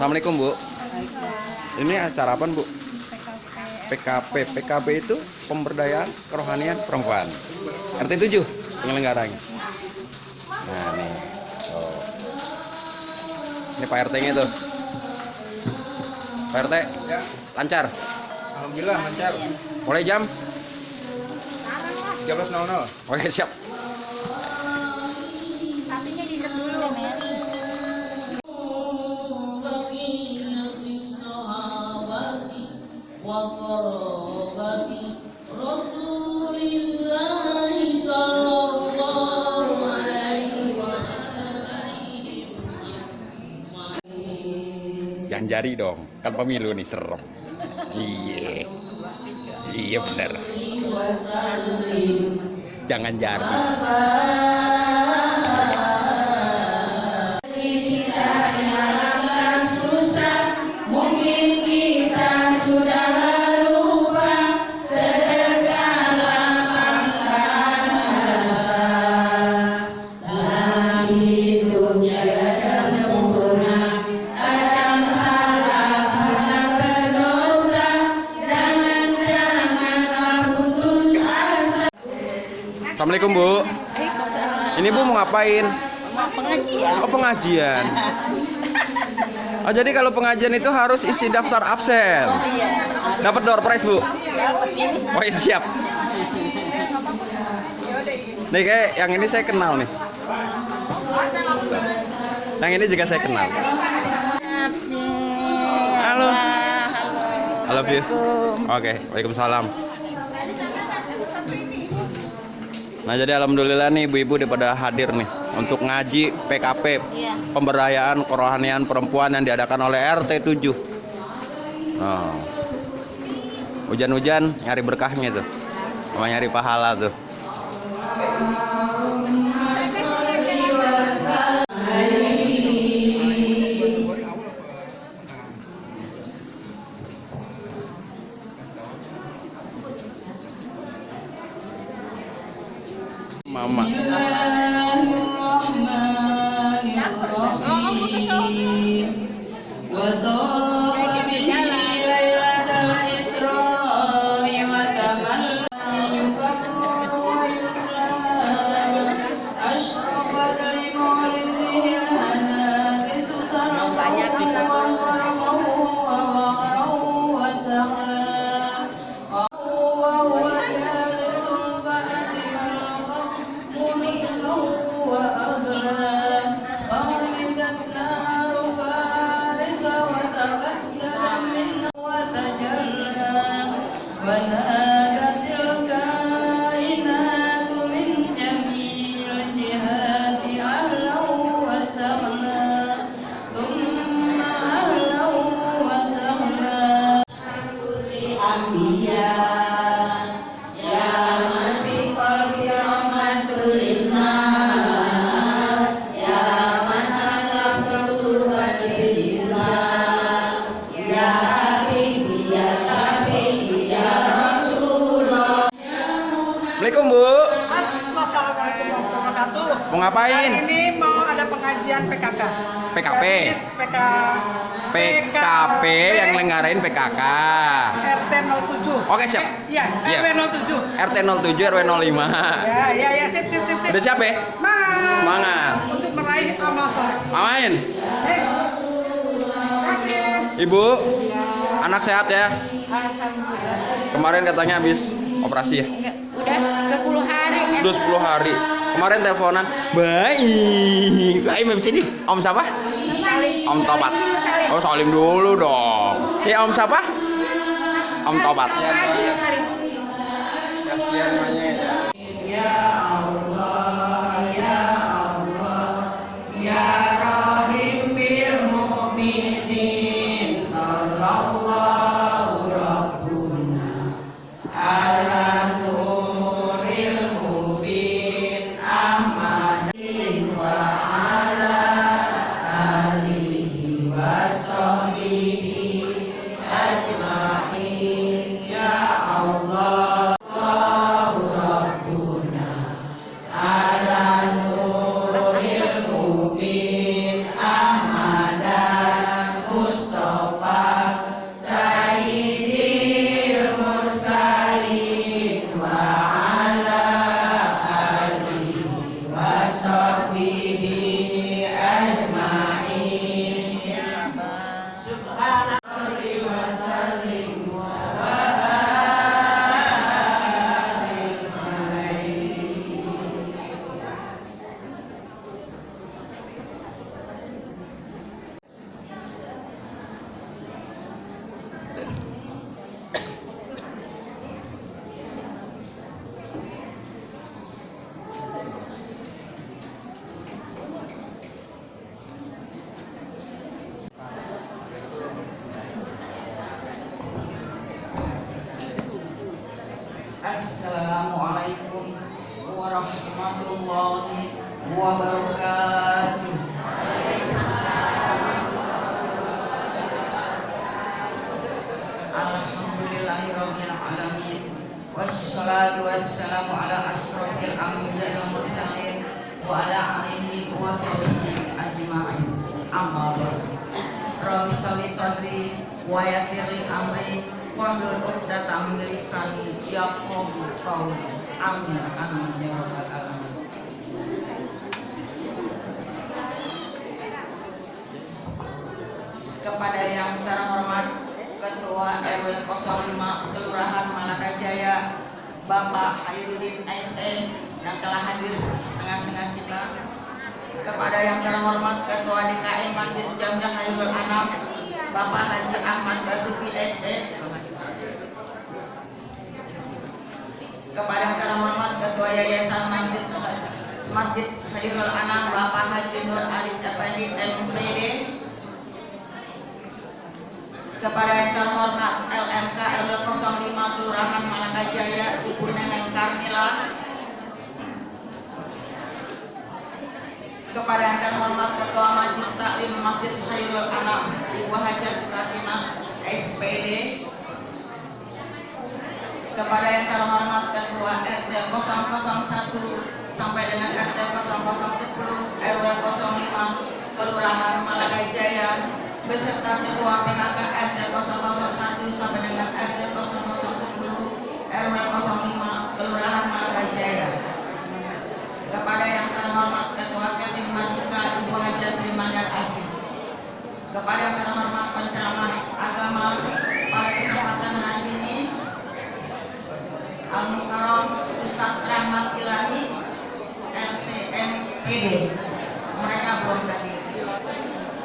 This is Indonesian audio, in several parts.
Assalamualaikum Bu. Ini acara apa Bu? PKP. PKP itu pemberdayaan kerohanian perempuan. RT 7 penyelenggaranya. Nah nih. Oh. Ini Pak RT-nya tuh. Pak RT, Ya. lancar. Alhamdulillah lancar. Mulai jam? 13.00. Oke siap. Sapinya diinjek dulu ya, Mary. Jangan jari dong, kan pemilu nih serem. Iya. Iya benar. Jangan jari. Mungkin kita sudah lupa sedekah lapangkan harta. Dalam hidupnya biasa sempurna, kadang salah, kadang berdosa. Jangan-janganlah putus asa. Assalamualaikum Bu. Ini Bu mau ngapain? Pengajian. Oh pengajian. Oh jadi kalau pengajian itu harus isi daftar absen. Dapat door prize Bu. Oh iya, siap. Nih kayak yang ini saya kenal nih. Yang ini juga saya kenal. Halo. I love you. Oke, waalaikumsalam. Nah jadi alhamdulillah nih ibu-ibu daripada hadir nih untuk ngaji PKP pemberdayaan kerohanian perempuan yang diadakan oleh RT 7. Oh. Hujan-hujan nyari berkahnya tuh, sama nyari pahala tuh. Mama. Assalamualaikum Bu. Assalamualaikum warahmatullahi wabarakatuh. Mau ngapain? Hari ini mau ada pengajian PKK. PKP. PKP yang lenggarain PKK. RT 07. Oke siap. Iya, Iya. RW 07. RT 07 RW 05. Ya, sip. Udah siap ya? Semangat. Semangat. Untuk meraih amal soleh. Amin. Kasih. Ibu, anak sehat ya? Alhamdulillah. Kemarin katanya habis operasi ya? Udah 10 hari. Udah 10 hari. Kemarin teleponan, baik. Baik, di sini. Om siapa? Om Tobat. Oh, salim dulu dong. Ya, Om siapa? Om Tobat. Kasihan banyak. Ya Allah, ya Allah, ya Rahim bil mu'minin, sallallahu rabbuna ala nuril mubin Ahmadin wa ala alihi wa sahbihi ajma'in. Ya Allah, Assalamualaikum warahmatullahi wabarakatuh. Alhamdulillahirabbil alamin. Wassalatu wassalamu ala asyrofil anbiya'i wal mursalin wa ala alihi wa sahbihi ajma'in. Amma ba'du. Rabbi shalli sadri wa yassir li amri wahlul 'uqdatam min lisani yafqahu qawli. Amin amin ya rabbal alamin. Kepada yang terhormat Ketua RW 05 Kelurahan Malaka Jaya, Bapak Hairudin SE yang telah hadir tengah-tengah kita. Kepada yang terhormat Ketua DKM Masjid Jamiah Khairul Anam, Bapak Haji Ahmad Basuki SE. Kepada yang terhormat Ketua Yayasan Masjid Khairul Anam, Bapak Haji Nur Alis Effendi MPD. Kepada yang terhormat LMK RW 05 Kelurahan Malaka Jaya, Ibu Neneng Karmila. Kepada yang terhormat Ketua Majelis Taklim Masjid Khairul Anam, Ibu Haja Sukatina SPD. Kepada yang terhormat Ketua RT 001 sampai dengan RT 0010 RW 05 Kelurahan Malaka Jaya, beserta Ketua PKK RT 001 sampai dengan RT 0010 RW 05 Kelurahan Malaka Jaya. Kepada yang terhormat Ketua Ketim Madika Ibu Haja Sri Mandar Asih. Kepada yang terhormat penceramah agama pada kesempatan hari ini, Al-Mukarram Ustadz Rahmat Ilahi LCMPD, mereka belum hadir.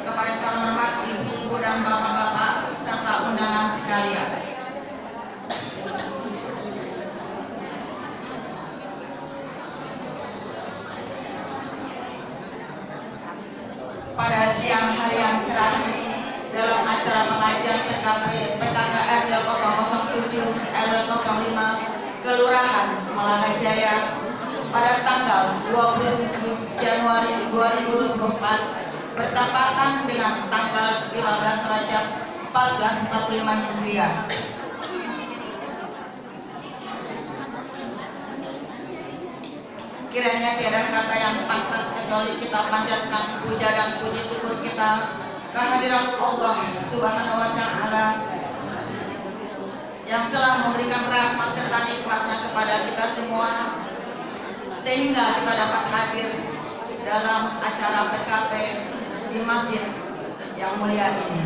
Kepada yang terhormat ibu-ibu dan bapak-bapak serta undangan sekalian, pada siang hari yang cerah ini dalam acara pengajian PKK RT 007 RW 05 Kelurahan Malaka Jaya pada tanggal 27 Januari 2024 bertepatan dengan tanggal 15 Rajab 1445 Hijriah. Kiranya tiada kata yang pantas kecuali kita panjatkan puja dan puji syukur kita kehadiran Allah Subhanahu wa Ta'ala yang telah memberikan rahmat serta nikmatnya kepada kita semua, sehingga kita dapat hadir dalam acara PKP di masjid yang mulia ini.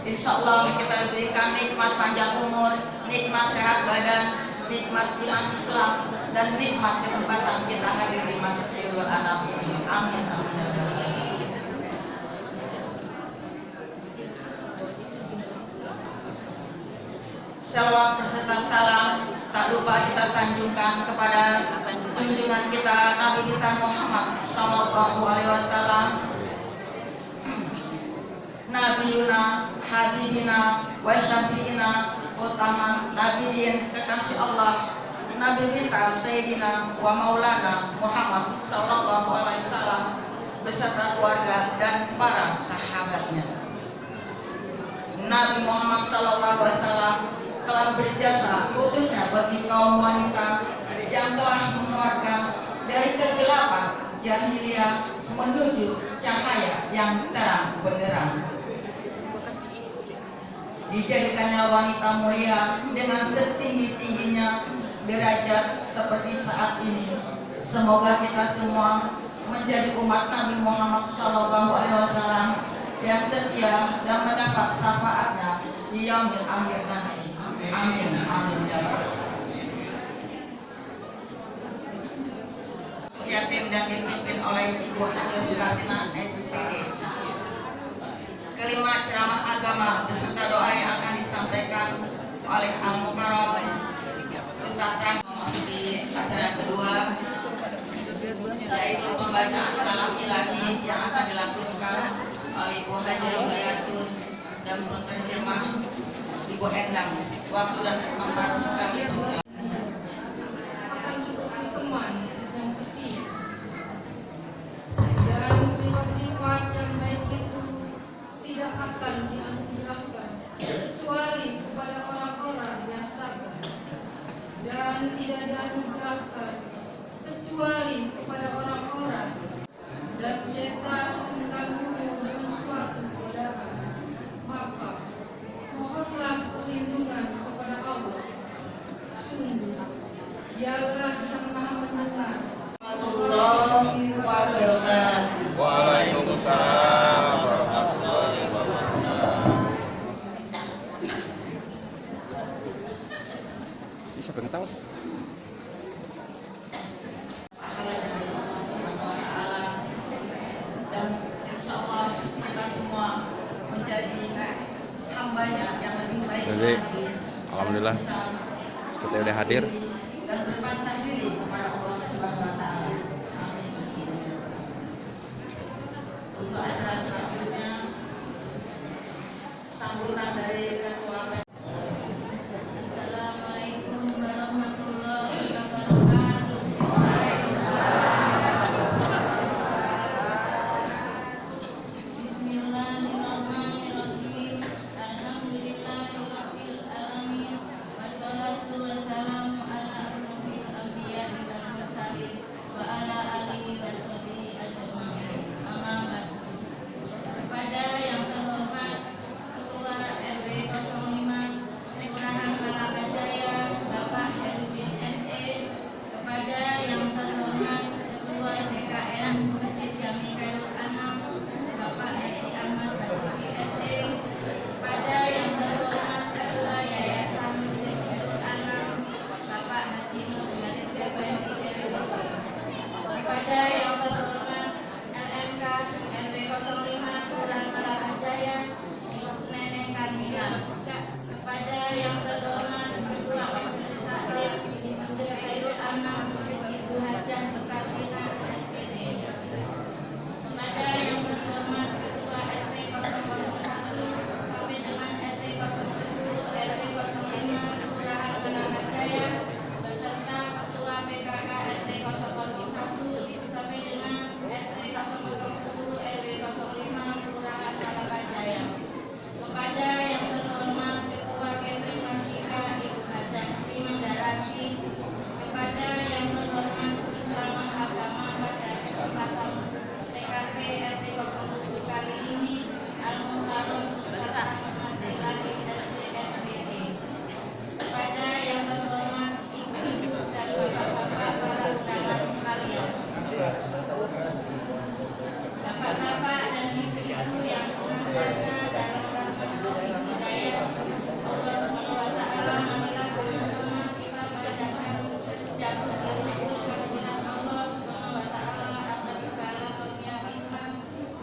Insya Allah kita diberikan nikmat panjang umur, nikmat sehat badan, nikmat iman Islam, dan nikmat kesempatan kita hadir di Masjid Khairul Anam ini. Amin amin. Salawat berserta salam tak lupa kita sanjungkan kepada junjungan kita Nabi besar Muhammad Sallallahu Alaihi Wasallam, Nabiuna, Habibina, wa Syafiina, utama Nabiin kekasih Allah, Nabi besar Sayyidina wa Maulana Muhammad Sallallahu Alaihi Wasallam beserta keluarga dan para sahabatnya. Nabi Muhammad Sallallahu Alaihi Wasallam telah berjasa khususnya bagi kaum wanita yang telah mengeluarkan dari kegelapan jahiliyah menuju cahaya yang terang benderang. Dijadikannya wanita mulia dengan setinggi-tingginya derajat seperti saat ini. Semoga kita semua menjadi umat Nabi Muhammad SAW yang setia dan mendapat syafaatnya di yaumil akhir nanti. Amin amin ya rabbal. Yatim dan dipimpin oleh Ibu Haja Sukatina SPD. Kelima, ceramah agama beserta doa yang akan disampaikan oleh Al-Mukarram Ustadz Rahmat memasuki acara kedua, yaitu pembacaan kalam ilahi yang akan dilakukan oleh Ibu Haja Yuliatun dan penerjemah Ibu Endang. Waktu dan tempat kami persilakan. Akan seperti teman yang setia, dan sifat-sifat yang baik itu tidak akan dianugerahkan kecuali kepada orang-orang yang sabar, dan tidak dianugerahkan kecuali kepada orang-orang dan setan mengganggu dengan suatu godaan. Maka mohonlah perlindungan kepada Allah. Sungguh Dialah yang Maha Mendengar. Warahmatullahi wabarakatuh. Waalaikumsalam warahmatullahi wabarakatuh. Ini siapa yang tahu? Dan insya Allah kita semua menjadi hambanya yang lebih baik Jadi, lagi. alhamdulillah, Ustaz Teh udah hadir. Dan berpasrah diri kepada Allah Subhanahu wa Ta'ala. Amin. Untuk acara selanjutnya, sambutan dari Ketua Assalamualaikum warahmatullahi wabarakatuh. Bismillahirrahmanirrahim. Alhamdulillahirabbil alamin. Wassalatu wassalamu ala asyrofil anbiya'i wal mursalin wa ala alihi wa sahbihi ajmain. Amma ba'du. Kepada yang terhormat Ketua RW 05 Kelurahan Malakajaya Bapak Herudin SE, kepada yang terhormat Ketua DKM Masjid Jami Khairul Anam Bapak Haji Ahmad Basuki SE, kepada yang terhormat Ketua Yayasan Masjid Khairul Anam Bapak Haji Nur Haris Effendi MPD, kepada yang terhormat LMK RW 05 Kelurahan Malakajaya Ibu Neneng Karmila, kepada yang terhormat Ketua Majelis Taklim Masjid Khairul Anam Ibu Hajah Berkarina SPD, kepada yang terhormat Ketua RT 001 sampai dengan RT 010 RT 05 Kelurahan Malakajaya beserta Ketua PKK RT 001 sampai dengan RT 010 RW 05 Kelurahan Malakajaya, kepada yang terhormat Ketua Ketrim Masjika Ibu Hajah Sri Mandarasi, kepada yang terhormat ceramah agama pada kesempatan PKP RT 07 kali ini Al-Muharram Ustaz Ahmad Ilahi SCMPD, kepada yang terhormat ibu-ibu dan bapak-bapak para undangan sekalian, bapak-bapak dan ibu-ibu yang senantiasa dalam rangka hidayah Allah Subhanahu wa Ta'ala, marilah sama-sama kita panjatkan puja puji syukur kehadirat Allah Subhanahu wa Ta'ala atas segala karunia Islam,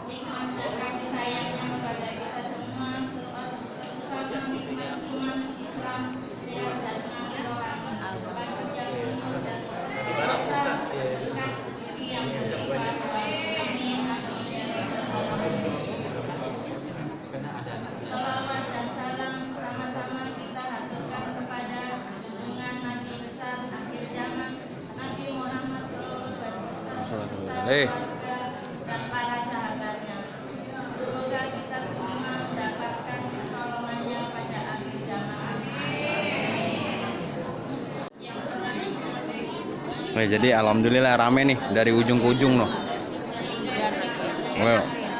nikmat dan kasih sayangnya kepada kita semua, terutama nikmat iman Islam, sehat jasmani rohani, panjang umur dan serta berkah rezeki yang berlimpah. Amin amin ya rabbal alamin. Salawat dan salam sama-sama kita haturkan kepada junjungan Nabi besar akhir zaman Nabi Muhammad SAW dan para sahabatnya. Semoga kita semua mendapatkan pertolongannya pada akhir zaman. Yang telah disampaikan. Nah, jadi alhamdulillah rame nih dari ujung ke ujung loh.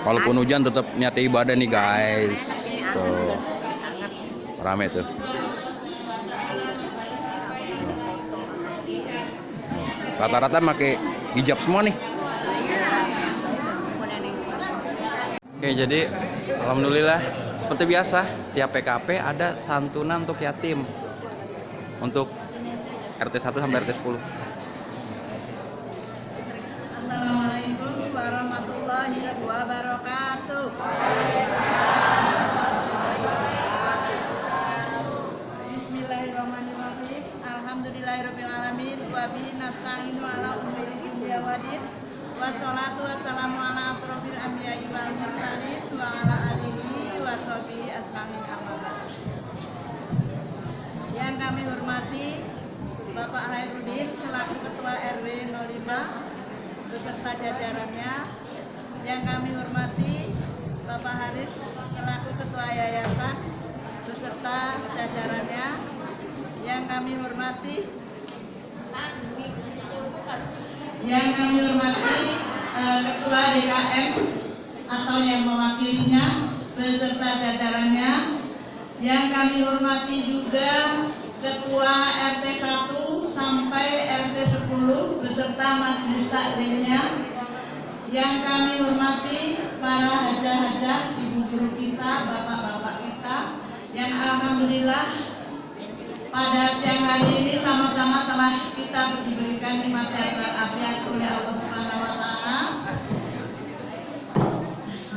Walaupun hujan tetap niat ibadah nih guys. Tuh. Rame tuh. Rata-rata pakai hijab semua nih. Oke, jadi alhamdulillah seperti biasa tiap PKP ada santunan untuk yatim untuk RT 1 sampai RT 10. Assalamualaikum warahmatullahi wabarakatuh. Bismillahirrahmanirrahim. Alhamdulillahirabbil alamin wa bihi nasta'inu ala umuri dunya waddin. Wassalatu wassalamu ala asrofil anbiya'i wal mursalin wa Bapak Hairudin selaku Ketua RW 05 beserta jajarannya. Yang kami hormati Bapak Haris selaku Ketua Yayasan beserta jajarannya. Yang kami hormati Ketua DKM atau yang mewakilinya beserta jajarannya. Yang kami hormati juga Ketua RT 1 sampai RT 10 beserta majelis taklimnya. Yang kami hormati para hajah-hajah, ibu guru kita, bapak-bapak kita, yang alhamdulillah pada siang hari ini sama-sama telah kita diberikan nikmat sehat walafiat oleh Allah Subhanahu wa taala.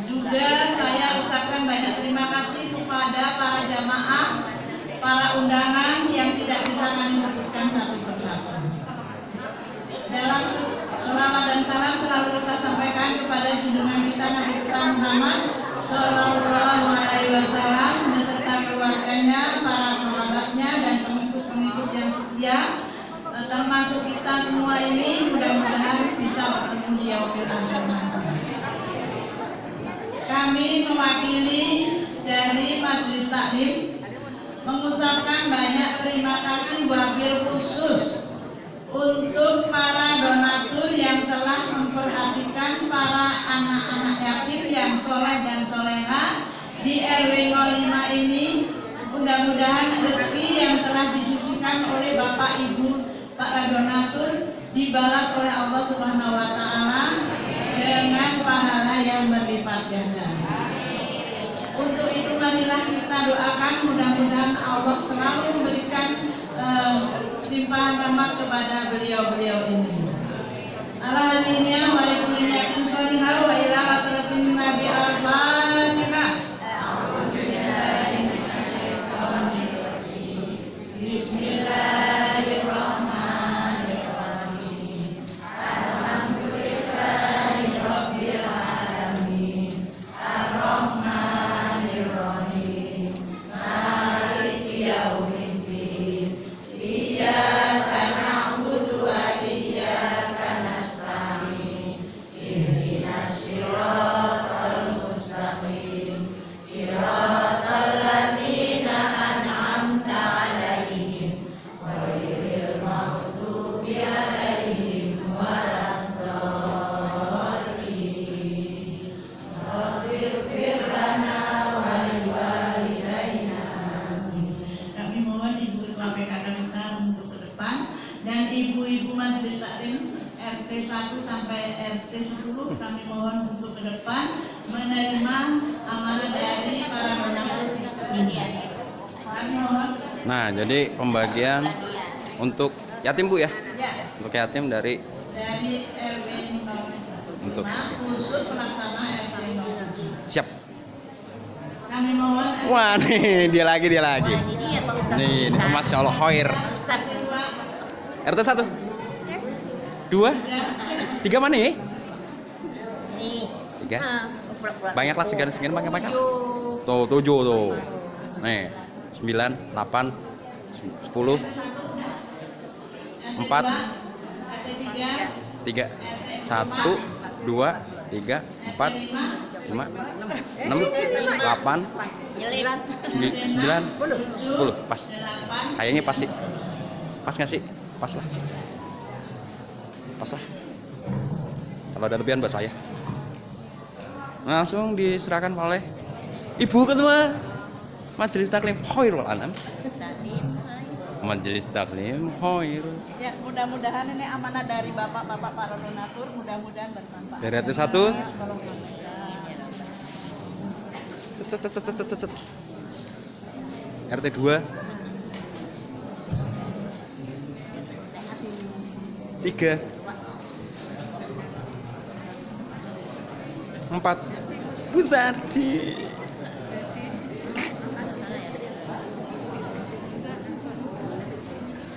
Juga saya ucapkan banyak terima kasih kepada para jamaah, para undangan yang tidak bisa kami sebutkan satu persatu. Dalam selawat dan salam selalu kita sampaikan kepada junjungan kita Nabi besar Muhammad Shallallahu Alaihi Wasallam beserta keluarganya, para sahabatnya dan pengikut-pengikut yang setia, termasuk kita semua ini mudah-mudahan bisa bertemu di yaumil akhir nanti. Kami mewakili dari Majelis Taklim mengucapkan banyak terima kasih wabil khusus untuk para donatur yang telah memperhatikan para anak-anak yatim yang soleh dan soleha di RW 05 ini. Mudah-mudahan rezeki yang telah disisihkan oleh Bapak Ibu para donatur dibalas oleh Allah Subhanahu wa taala dengan pahala yang berlipat ganda. Untuk itu marilah kita doakan mudah-mudahan Allah selalu memberikan limpahan rahmat kepada beliau-beliau ini. Ala hadinya wa likulliyakum sholihah wa ila hadratin Nabi al-Fatihah. Bismillahirrahmanirrahim. Alhamdulillahirabbil alamin. Ar-Rahmanirrahim. Maliki yaumiddin. Iyyaka na'budu wa iyyaka nasta'in. Ihdinas siratal mustaqim. Siratal ladzina an'amta 'alaihim ghairil maghdubi 'alaihim waladdallin. Rabbighfir lana wa liwalidayna. Kami mohon Ibu Ketua PKK kita untuk ke depan dan ibu-ibu majelis taklim RT 1 sampai RT 10 kami mohon untuk ke depan menerima amanah dari para donatur ini. Kami mohon. Nah, jadi pembagian untuk yatim Bu ya? Ya, Untuk yatim dari RW 05 Untuk. khusus pelaksana RT 07. siap. Kami mohon Wah, nih dia lagi. Ini dia Pak Ustadz. Nih, Masya Allah, khair. Ustadz. RT 1 2 3 mana ya? Nih. 3 Pura-pura. banyak lah sekian banyak. Tujuh. Tuh 7 tuh. Nih 9 8 10 4 3 1 2 3 4 5 6 8 9 10 pas. Kayaknya pas sih. Pas nggak sih? Pas lah. Kalau ada lebihan buat saya. Langsung diserahkan oleh Ibu Ketua Majelis Taklim Khairul Anam. Majelis Taklim Khairul. Ya, mudah-mudahan ini amanah dari bapak-bapak para donatur, mudah-mudahan bermanfaat. Dari RT 1 set. RT 2 3 4 Bu Sarci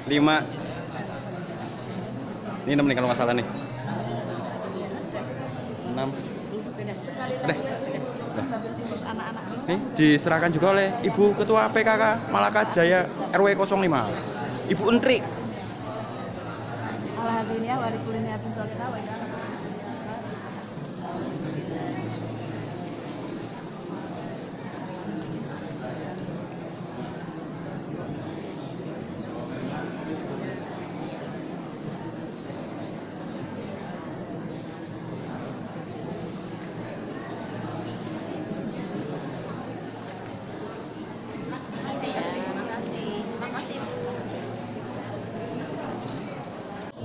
5 ini 6 nih kalau nggak salah nih 6 udah nih diserahkan juga oleh Ibu Ketua PKK Malaka Jaya RW 05 Ibu Entri di kulini atin solina wa ila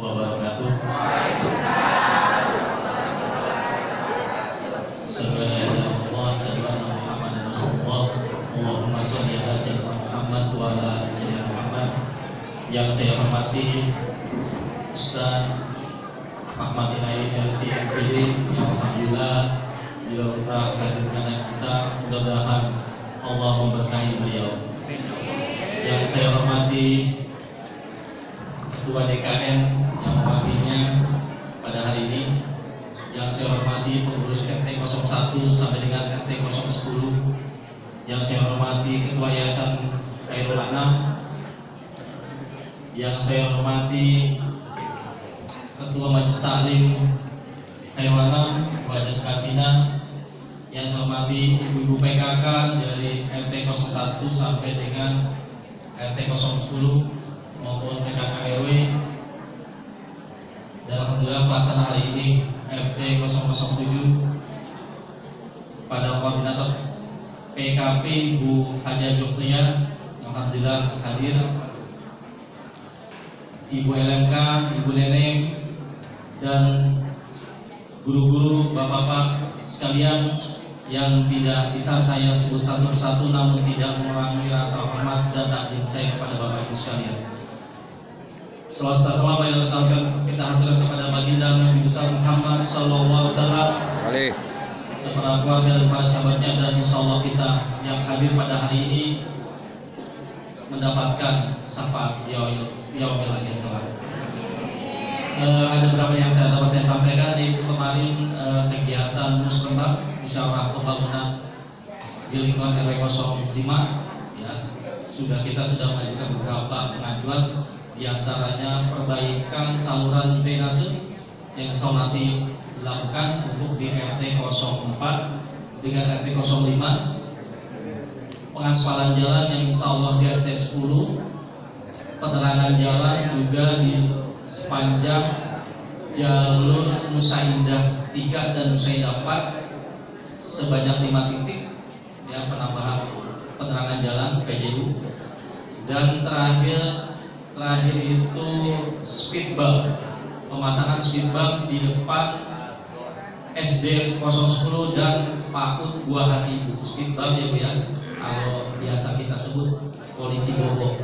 wabarakatuh. Sallallahu alaihi Muhammad Rasulullah. Allahumma sholli ala sayyidina Muhammad wa ala sayyidina Muhammad. Yang saya hormati Ustaz Ahmad Inayi LC MPD, yang alhamdulillah beliau telah hadir dengan kita, mudah-mudahan Allah memberkahi beliau. Yang saya hormati Ketua DKN yang mewakilinya pada hari ini, yang saya hormati pengurus RT 01 sampai dengan RT 010, yang saya hormati Ketua Yayasan Khairul Anam, yang saya hormati Ketua Majelis Taklim Khairul Anam, Majelis Katina, yang saya hormati ibu-ibu PKK dari RT 01 sampai dengan RT 010 maupun PKK RW, dan alhamdulillah pelaksana hari ini RT 007 pada koordinator PKP Bu Haja Jokria, alhamdulillah hadir, Ibu LMK, Ibu Neneng, dan guru-guru, bapak-bapak sekalian yang tidak bisa saya sebut satu persatu, namun tidak mengurangi rasa hormat dan takdim saya kepada bapak ibu sekalian. Selawat salam yang kita haturkan kepada baginda Nabi besar Muhammad Sallallahu Alaihi Wasallam, sepada keluarga dan para sahabatnya, dan insya Allah kita yang hadir pada hari ini mendapatkan syafaat yaumil akhir kelak. Ada beberapa yang dapat saya sampaikan, yaitu kemarin kegiatan musyawarah pembangunan di lingkungan RW 05, ya, kita sudah mengajukan beberapa pengajuan, diantaranya perbaikan saluran drainase yang insya Allah nanti dilakukan untuk di RT 04 dengan RT 05, pengaspalan jalan yang insya Allah di RT 10, penerangan jalan juga di sepanjang jalur Nusa Indah 3 dan Nusa Indah 4 sebanyak 5 titik, ya, penambahan penerangan jalan PJU, dan terakhir itu speed bump, pemasangan speed bump di depan SD 010 dan PAUD Buah Hati Ibu. Speed bump ya Bu ya, kalau biasa kita sebut polisi bobo,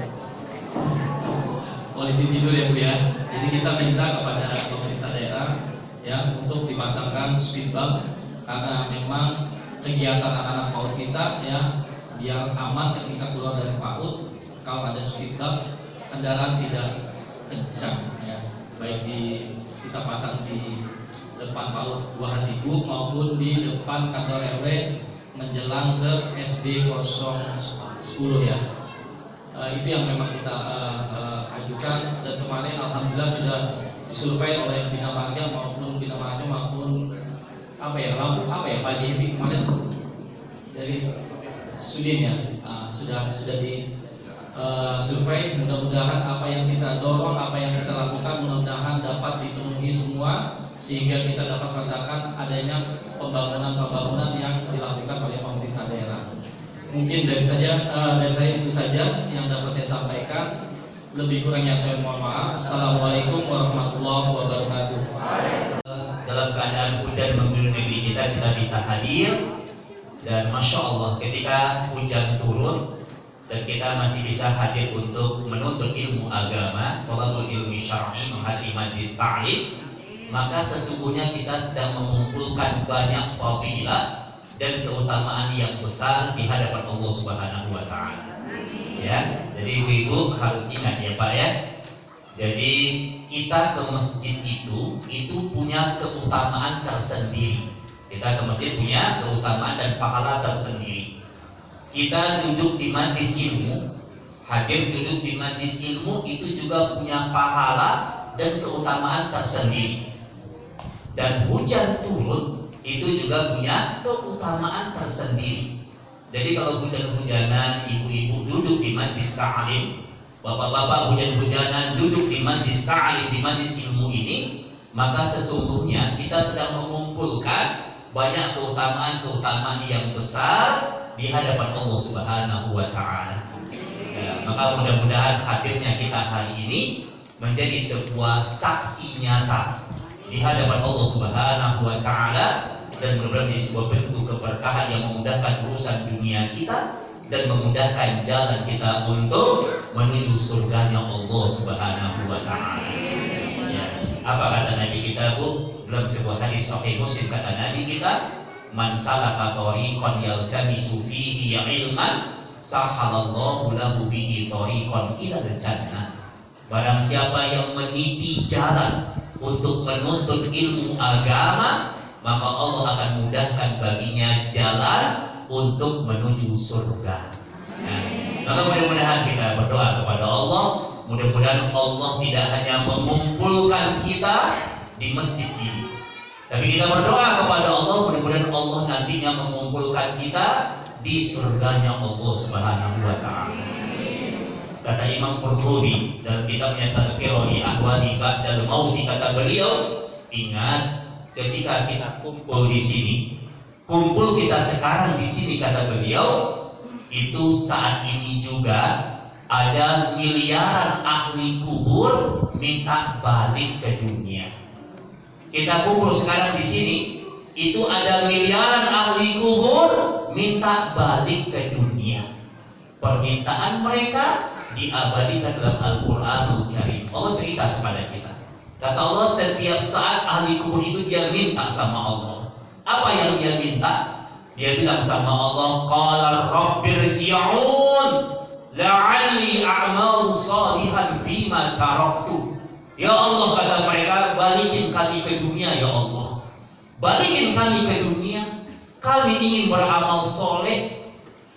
polisi tidur ya Bu ya. Jadi kita minta kepada pemerintah daerah ya untuk dipasangkan speed bump, karena memang kegiatan anak-anak PAUD kita ya biar aman ketika keluar dari PAUD. Kalau ada speed bump, kendaraan tidak kencang ya, baik kita pasang di depan PAUD Buah Hati Ibu maupun di depan kantor RW menjelang ke SD 010 ya. Itu yang memang kita ajukan, dan kemarin alhamdulillah sudah disurvei oleh Bina Marga maupun Pak Jehbi kemarin dari Sudin ya, sudah di survei. Mudah-mudahan apa yang kita dorong, apa yang kita lakukan, mudah-mudahan dapat dipenuhi semua, sehingga kita dapat merasakan adanya pembangunan yang dilakukan oleh pemerintah daerah. Mungkin dari saya itu saja yang dapat saya sampaikan. Lebih kurangnya saya mohon maaf. Assalamualaikum warahmatullahi wabarakatuh. Dalam keadaan hujan mengguyur negeri kita bisa hadir, dan masya Allah ketika hujan turun dan kita masih bisa hadir untuk menuntut ilmu agama, thalabul ilmi syar'i, menghadiri majlis ta'lim, maka sesungguhnya kita sedang mengumpulkan banyak fadilah dan keutamaan yang besar di hadapan Allah Subhanahu wa taala. Ya, jadi ibu-ibu harus ingat ya Pak ya. Jadi kita ke masjid itu punya keutamaan tersendiri. Kita ke masjid punya keutamaan dan pahala tersendiri. Kita duduk di majlis ilmu, hadir duduk di majlis ilmu itu juga punya pahala dan keutamaan tersendiri. Dan hujan turun itu juga punya keutamaan tersendiri. Jadi kalau hujan-hujanan ibu-ibu duduk di majlis ta'lim, bapak-bapak hujan-hujanan duduk di majlis ta'lim, di majlis ilmu ini, maka sesungguhnya kita sedang mengumpulkan banyak keutamaan-keutamaan yang besar di hadapan Allah Subhanahu wa Ta'ala. Ya, maka mudah-mudahan hadirnya kita hari ini menjadi sebuah saksi nyata di hadapan Allah Subhanahu wa Ta'ala, dan mudah-mudahan menjadi sebuah bentuk keberkahan yang memudahkan urusan dunia kita dan memudahkan jalan kita untuk menuju surganya Allah Subhanahu wa Ta'ala. Ya. Apa kata Nabi kita, Bu? Dalam sebuah hadis sahih Muslim kata Nabi kita, man salaka tariqan yaltamisu fihi ilman sahalallahu lahu bihi tariqan ilal jannah. Barang siapa yang meniti jalan untuk menuntut ilmu agama, maka Allah akan mudahkan baginya jalan untuk menuju surga. Nah, maka mudah-mudahan kita berdoa kepada Allah, mudah-mudahan Allah tidak hanya mengumpulkan kita di masjid ini, tapi kita berdoa kepada Allah, mudah-mudahan Allah nantinya mengumpulkan kita di surganya Allah Subhanahu wa Ta'ala. Kata Imam Qurtubi dalam kitabnya Tadhkirah li Ahwali Ba'dal Mauti, kata beliau, ingat ketika kita kumpul di sini, kumpul kita sekarang di sini, kata beliau, itu saat ini juga ada miliaran ahli kubur minta balik ke dunia. Kita kumpul sekarang di sini, itu ada miliaran ahli kubur minta balik ke dunia. Permintaan mereka diabadikan dalam Al-Quranul Karim. Allah cerita kepada kita. Kata Allah, setiap saat ahli kubur itu dia minta sama Allah. Apa yang dia minta? Dia bilang sama Allah, qala rabbirji'un la'alli a'malu salihan fima taraktu. Ya Allah, kata mereka, balikin kami ke dunia ya Allah. Balikin kami ke dunia. Kami ingin beramal soleh.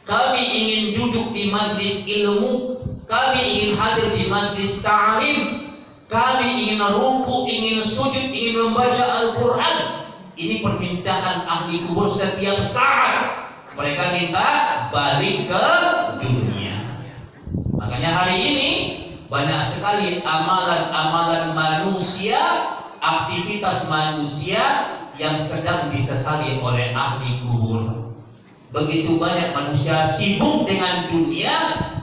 Kami ingin duduk di majlis ilmu. Kami ingin hadir di majlis ta'lim. Kami ingin ruku, ingin sujud, ingin membaca Al-Quran. Ini permintaan ahli kubur setiap saat. Mereka minta balik ke dunia. Makanya hari ini banyak sekali amalan-amalan manusia, aktivitas manusia yang sedang disesali oleh ahli kubur. Begitu banyak manusia sibuk dengan dunia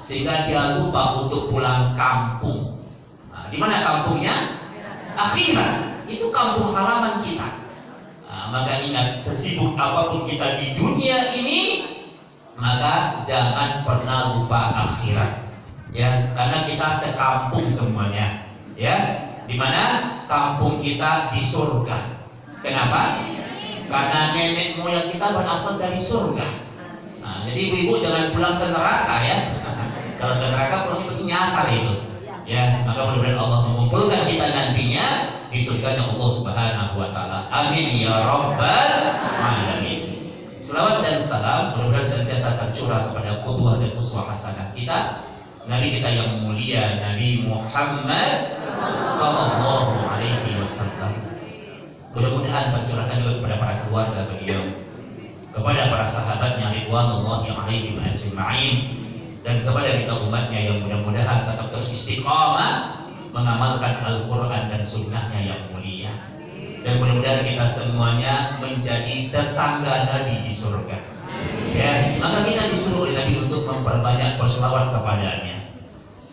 sehingga dia lupa untuk pulang kampung. Nah, di mana kampungnya? Akhirat. Itu kampung halaman kita. Nah, maka ingat, sesibuk apapun kita di dunia ini, maka jangan pernah lupa akhirat. Ya, karena kita sekampung semuanya. Ya, di mana kampung kita di surga. Kenapa? Karena nenek moyang kita berasal dari surga. Nah, jadi ibu-ibu jangan pulang ke neraka ya. Kalau ke neraka pulang itu nyasar itu. Ya, maka mudah-mudahan Allah mengumpulkan kita nantinya di surganya Allah Subhanahu wa Ta'ala. Amin ya rabbal alamin. Selawat dan salam mudah-mudahan senantiasa tercurah kepada qudwah dan uswah hasanah kita, Nabi kita yang mulia, Nabi Muhammad sallallahu alaihi wasallam. Mudah-mudahan tercurahkan juga kepada para keluarga beliau, kepada para sahabatnya ridwanullahi alaihim ajma'in, dan kepada kita umatnya yang mudah-mudahan tetap terus istiqamah mengamalkan Al-Quran dan sunnahnya yang mulia. Dan mudah-mudahan kita semuanya menjadi tetangga Nabi di surga. Ya, maka kita disuruh oleh Nabi untuk memperbanyak berselawat kepadanya.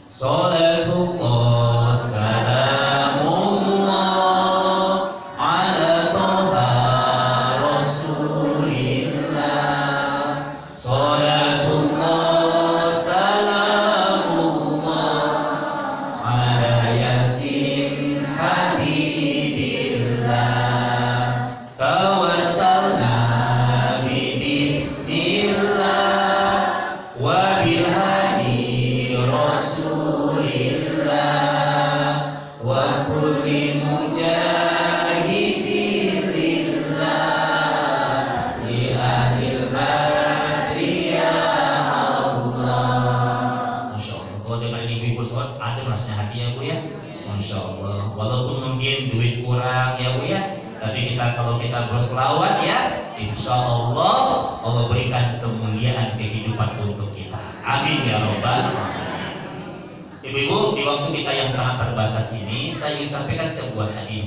Salatullah salamullah ala toha rasulillah. Salatullah salamullah ala yasin habibillah. Tawassalna bismillah wa bilhadi rasulillah wa walaupun mungkin duit kurang ya Bu ya, tapi kalau kita berselawat ya, insya Allah Allah berikan kemuliaan kehidupan untuk kita. Amin ya Rabbal alamin. Ibu-ibu, di waktu kita yang sangat terbatas ini, saya ingin sampaikan sebuah hadis.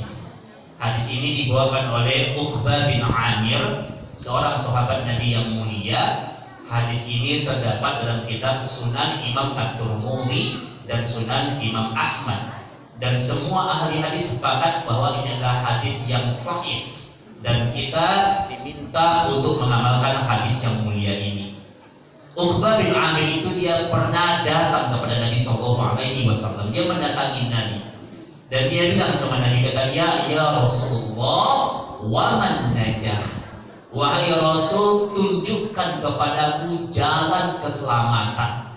Hadis ini dibawakan oleh Uqbah bin Amir, seorang sahabat Nabi yang mulia. Hadis ini terdapat dalam kitab Sunan Imam At-Tirmidzi dan Sunan Imam Ahmad. Dan semua ahli hadis sepakat bahwa ini adalah hadis yang sahih. Dan kita diminta untuk mengamalkan hadis yang mulia ini. Uqbah bin Amir itu dia pernah datang kepada Nabi SAW. Dia mendatangi Nabi. Dan dia bilang sama Nabi, katanya, ya Rasulullah, waman najah. Wahai Rasul, tunjukkan kepadaku jalan keselamatan.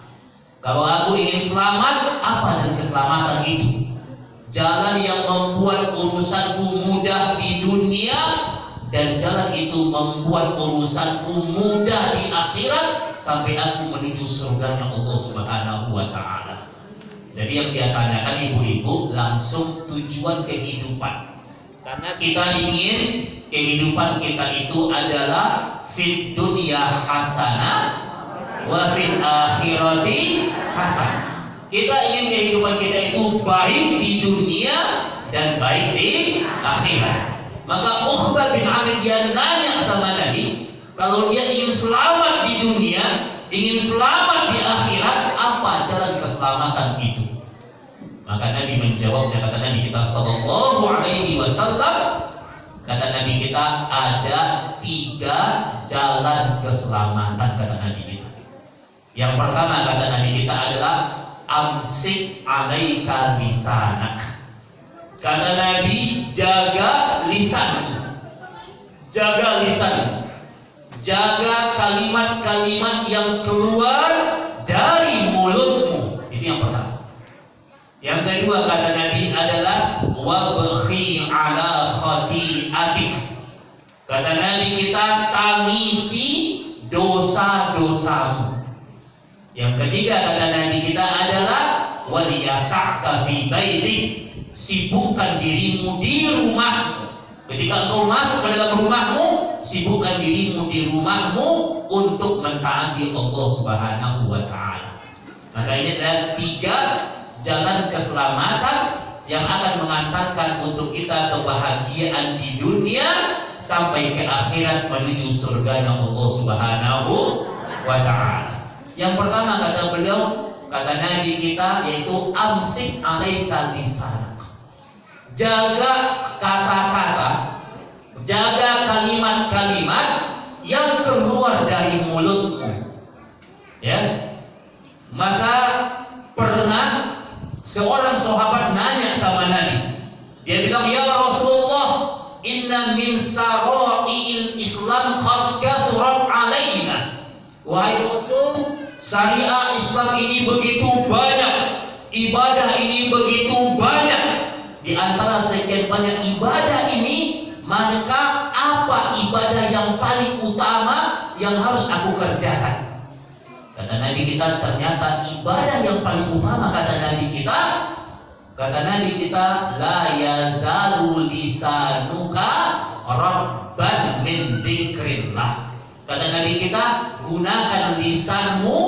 Kalau aku ingin selamat, apa jalan keselamatan itu? Jalan yang membuat urusanku mudah di dunia, dan jalan itu membuat urusanku mudah di akhirat, sampai aku menuju surganya Allah Subhanahu wa Ta'ala. Jadi yang dia tanyakan ibu-ibu langsung tujuan kehidupan. Karena kita ingin kehidupan kita itu adalah fid dunya hasanah wa fil akhirati hasanah. Kita ingin kehidupan kita itu baik di dunia dan baik di akhirat. Maka Uqbah bin Amir dia nanya sama Nabi, kalau dia ingin selamat di dunia, ingin selamat di akhirat, apa jalan keselamatan itu? Maka Nabi menjawabnya, kata Nabi kita sallallahu alaihi wasallam, kata Nabi kita ada 3 jalan keselamatan, kata Nabi kita. Yang pertama kata Nabi kita adalah amsik alaika lisanak. Kata Nabi, jaga lisanmu. Jaga lisanmu. Jaga kalimat-kalimat yang keluar dari mulutmu. Itu yang pertama. Yang kedua kata Nabi adalah wabkhi ala khati'atik. Kata Nabi kita tangisi dosa-dosamu. Yang ketiga kata Nabi kita adalah waliyasa'ka fi baitik. Sibukkan dirimu di rumahmu. Ketika engkau masuk ke dalam rumahmu, sibukkan dirimu di rumahmu untuk mentaati Allah Subhanahu wa Ta'ala. Maka ini adalah 3 jalan keselamatan yang akan mengantarkan untuk kita kebahagiaan di dunia sampai ke akhirat menuju surganya Allah Subhanahu wa Ta'ala. Yang pertama kata beliau, kata Nabi kita, yaitu amsik alaika lisanak. Jaga kata-kata, jaga kalimat-kalimat yang keluar dari mulutmu. Ya. Maka pernah seorang sahabat nanya sama Nabi. Dia bilang, ya Rasulullah, inna min sara'il Islam qad kathurat alaina. Wahai Rasul, syariat Islam ini begitu banyak, ibadah ini begitu banyak. Di antara sekian banyak ibadah ini, maka apa ibadah yang paling utama yang harus aku kerjakan? Kata Nabi kita, ternyata ibadah yang paling utama, kata Nabi kita, la yazalu lisanuka rabban min dzikrillah. Kata Nabi kita, gunakan lisanmu,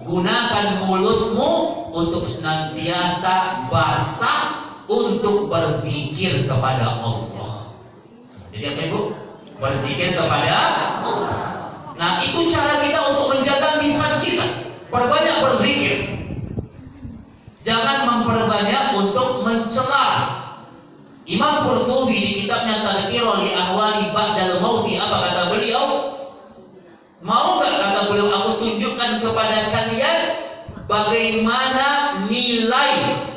gunakan mulutmu untuk senantiasa basah untuk berzikir kepada Allah. Jadi apa itu? Berzikir kepada Allah. Nah, itu cara kita untuk menjaga lisan kita. Perbanyak berzikir. Jangan memperbanyak untuk mencela. Imam Qurtubi di kitabnya Tadhkirah li Ahwali Ba'dal Mauti, apa kata beliau? Mau nggak, kata beliau, aku tunjukkan kepada kalian bagaimana nilai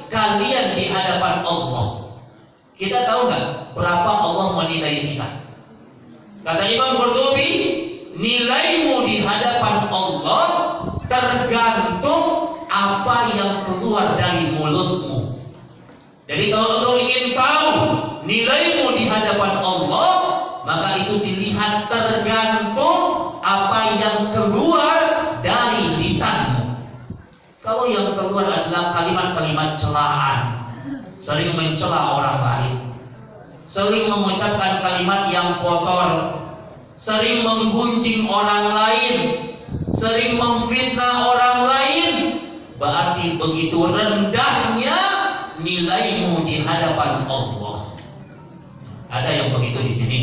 kalian di hadapan Allah. Kita tahu nggak berapa Allah menilai kita? Kata Imam Qurtubi, nilaimu di hadapan Allah tergantung apa yang keluar dari mulutmu. Jadi kalau engkau ingin tahu nilaimu di hadapan Allah, maka itu dilihat tergantung apa yang keluar dari lisanmu. Kalau yang keluar adalah kalimat-kalimat celaan, sering mencela orang lain, sering mengucapkan kalimat yang kotor, sering menggunjing orang lain, sering memfitnah orang lain, berarti begitu rendahnya nilaimu di hadapan Allah. Ada yang begitu di sini?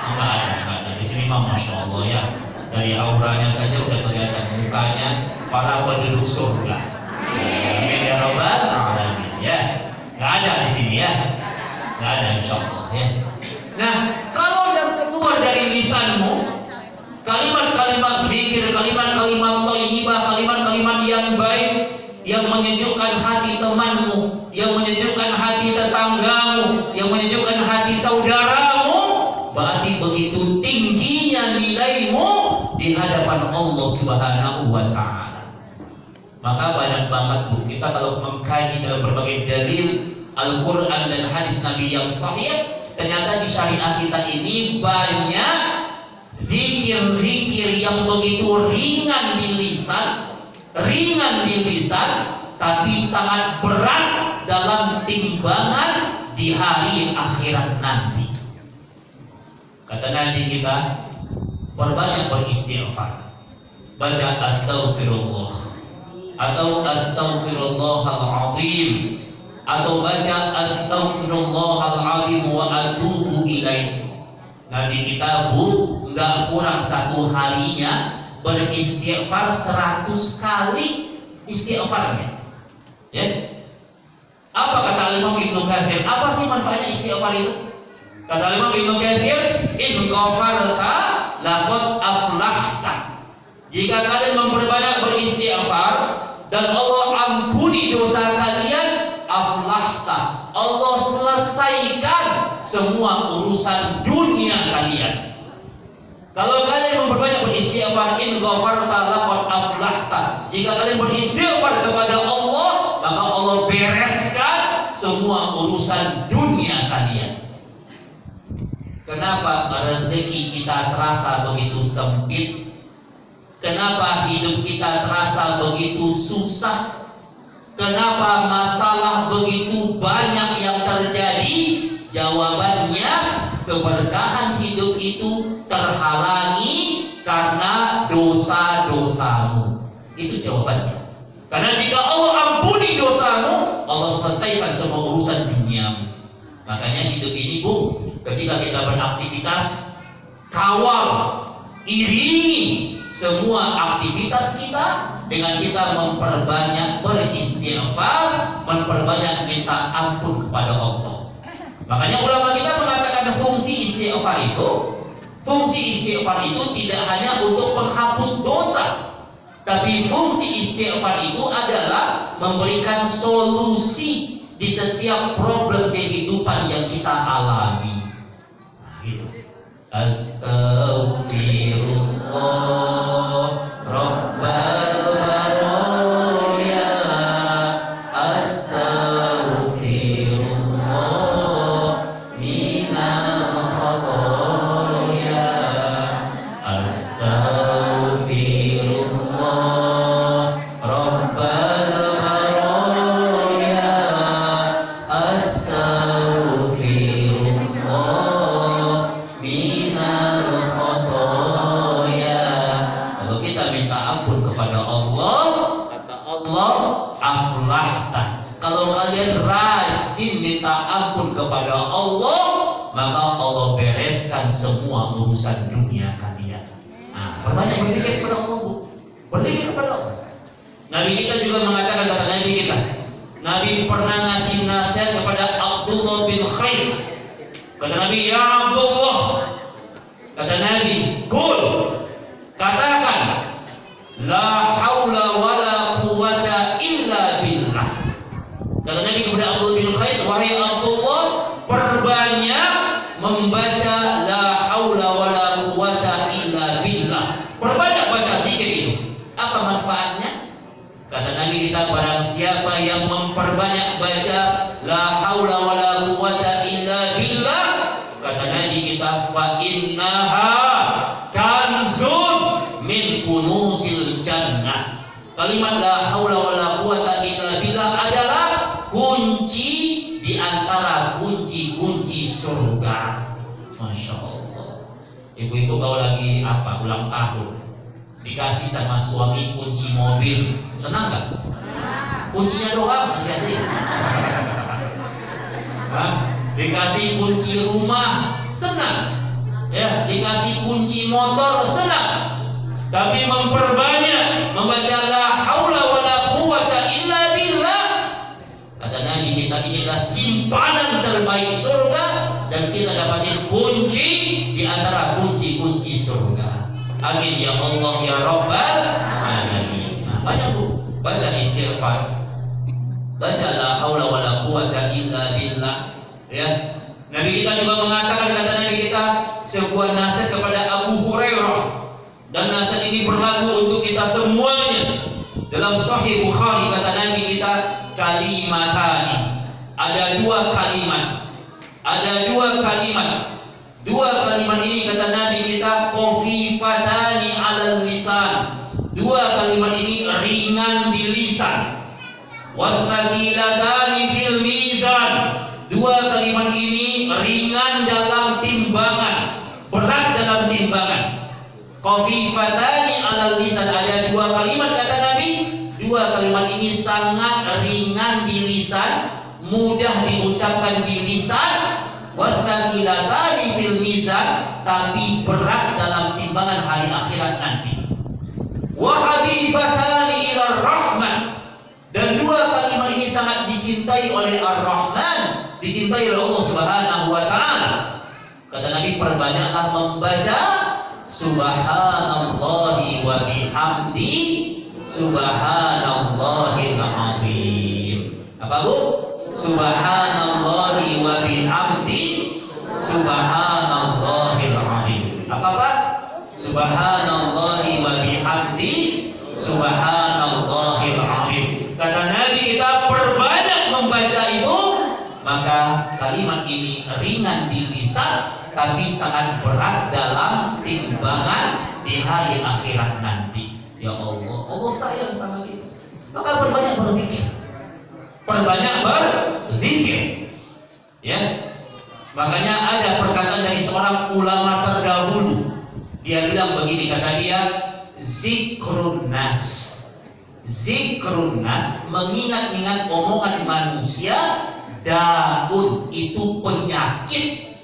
Enggak ada. Di sini mah masya Allah ya. Dari auranya saja udah kelihatan mukanya para penduduk surga. Amin ya rabbal alamin ya. Nggak ada di sini ya. Nggak ada insya Allah ya. Nah, kalau yang keluar dari lisanmu kalimat-kalimat zikir, kalimat-kalimat thayyibah, kalimat-kalimat yang baik, yang menyejukkan hati temanmu, yang menyejukkan hati tetanggamu, yang menyejukkan hati saudaramu, berarti begitu tingginya nilaimu di hadapan Allah Subhanahu wa Ta'ala. Maka banyak banget Bu, kita kalau mengkaji dalam berbagai dalil Al-Quran dan hadis Nabi yang sahih, ternyata di syariat kita ini banyak zikir-zikir yang begitu ringan di lisan, tapi sangat berat dalam timbangan di hari akhirat nanti. Kata Nabi kita, perbanyak beristighfar, baca astaghfirullah atau astaghfirullahaladzim atau baca astaghfirullahaladzim wa atubu ilaih. Nabi kita Bu nggak kurang satu harinya beristighfar 100 kali istighfarnya. Ya. Apa kata Imam Ibnu Katsir? Apa sih manfaatnya istighfar itu? Kata Imam Ibnu Katsir, in ghafarta laqad aflahta. Jika kalian memperbanyak beristighfar dan Allah ampuni dosa kalian, aflahta. Allah selesaikan semua urusan dunia kalian. Kalau kalian memperbanyak beristighfar, in ghafarta laqad aflahta. Jika kalian beristighfar kepada Allah, maka Allah bereskan semua urusan dunia kalian. Kenapa rezeki kita terasa begitu sempit? Kenapa hidup kita terasa begitu susah? Kenapa masalah begitu banyak yang terjadi? Jawabannya, keberkahan hidup itu terhalangi karena dosa-dosamu. Itu jawabannya. Karena jika Allah ampuni dosamu, Allah selesaikan semua urusan duniamu. Makanya hidup ini Bu, ketika kita beraktivitas, kawal, iringi semua aktivitas kita dengan kita memperbanyak beristighfar, memperbanyak minta ampun kepada Allah. Makanya ulama kita mengatakan fungsi istighfar itu tidak hanya untuk menghapus dosa, tapi fungsi istighfar itu adalah memberikan solusi di setiap problem kehidupan yang kita alami. Nah, gitu. Astaghfirullah Rabbal baraya, astaghfirullah minal khatoya, astaghfirullah Rabbal baraya, astaghfirullah minal khotoya. Kalau kita minta ampun kepada Allah, kata Allah, aflahta. Kalau kalian rajin minta ampun kepada Allah, maka Allah bereskan semua urusan dunia kalian. Nah, perbanyak berzikir kepada Allah, Bu. Berzikir kepada Allah. Nabi kita juga mengatakan, kata Nabi kita, Nabi pernah ngasih nasihat kepada Abdullah bin Khais. Kata Nabi, ya Abdullah, kata Nabi, kul, katakan, la haula wala quwwata illa billah. Kata Nabi kepada Abdullah bin Khais, wahai Abdullah, perbanyak membaca la haula wala quwwata illa billah. Perbanyak baca zikir itu. Apa manfaatnya? Kata Nabi kita, barang siapa yang memperbanyak baca la haula wala quwwata illa billah, kata Nabi kita, fa innaha kanzun min kunuzil jannah. Kalimat la haula wala quwwata illa billah adalah kunci di ulang tahun, dikasih sama suami kunci mobil, senang nggak? Kuncinya doang dikasih. Dikasih kunci rumah, senang. Ya, dikasih kunci motor, senang. Tapi memperbanyak membaca la haula wala quwwata illa billah. Kata Nabi kita inilah simpanan terbaik surga, dan kita dapatin kunci di antara kunci-kunci surga. Amin ya Allah ya Rabbal alamin. Nah, banyak Bu baca istighfar, baca la haula wala quwwata illa billah. Ya, Nabi kita juga mengatakan, kata Nabi kita, sebuah nasihat kepada Abu Hurairah, dan nasihat ini berlaku untuk kita semuanya. Dalam Sahih Bukhari kata Nabi kita, kalimatani, ada dua kalimat, dua kalimat ini kata Nabi kita, khafifatani 'alal lisan, dua kalimat ini ringan di lisan, wa thaqilatani fil mizan, dua kalimat ini ringan dalam timbangan, berat dalam timbangan. Khafifatani 'alal lisan, ada dua kalimat kata Nabi, dua kalimat ini sangat ringan di lisan, mudah diucapkan di lisan, wa thaqilatani fil mizan, tapi berat dalam timbangan hari akhirat nanti. Wa habibatani ila rahman, dan dua kalimat ini sangat dicintai oleh Ar-Rahman, dicintai oleh Allah Subhanahu wa taala. Kata Nabi, perbanyaklah membaca subhanallahi wa bihamdi, subhanallahil azim. Apa Bu? Subhanallahi wa bihamdi, subhanallahil azim. Apa Pak? Subhanallahi wa bihamdi, subhanallahil azim. Kata Nabi kita perbanyak membaca itu, maka kalimat ini ringan di lisan, tapi sangat berat dalam timbangan di hari akhirat nanti. Ya Allah, Allah sayang sama kita, maka perbanyak berzikir, ya. Makanya ada perkataan dari seorang ulama terdahulu, dia bilang begini, kata dia, zikrun nas, mengingat-ingat omongan manusia, daun, itu penyakit.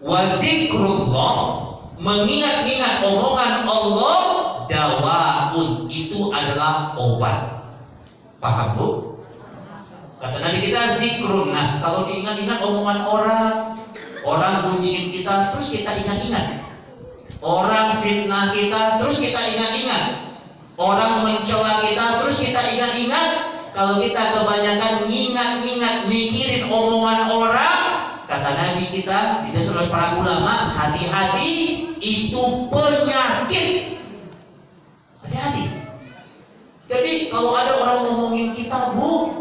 Wa zikrullah, mengingat-ingat omongan Allah, dawaun, itu adalah obat. Paham Bu? Kata Nabi kita, zikrun nas, kalau diingat-ingat omongan orang gunjingin kita, terus kita ingat-ingat. Orang fitnah kita, terus kita ingat-ingat. Orang mencela kita, terus kita ingat-ingat. Kalau kita kebanyakan ingat-ingat mikirin omongan orang, kata Nabi kita, didasar oleh para ulama, hati-hati, itu penyakit. Hati-hati. Jadi kalau ada orang ngomongin kita, Bu,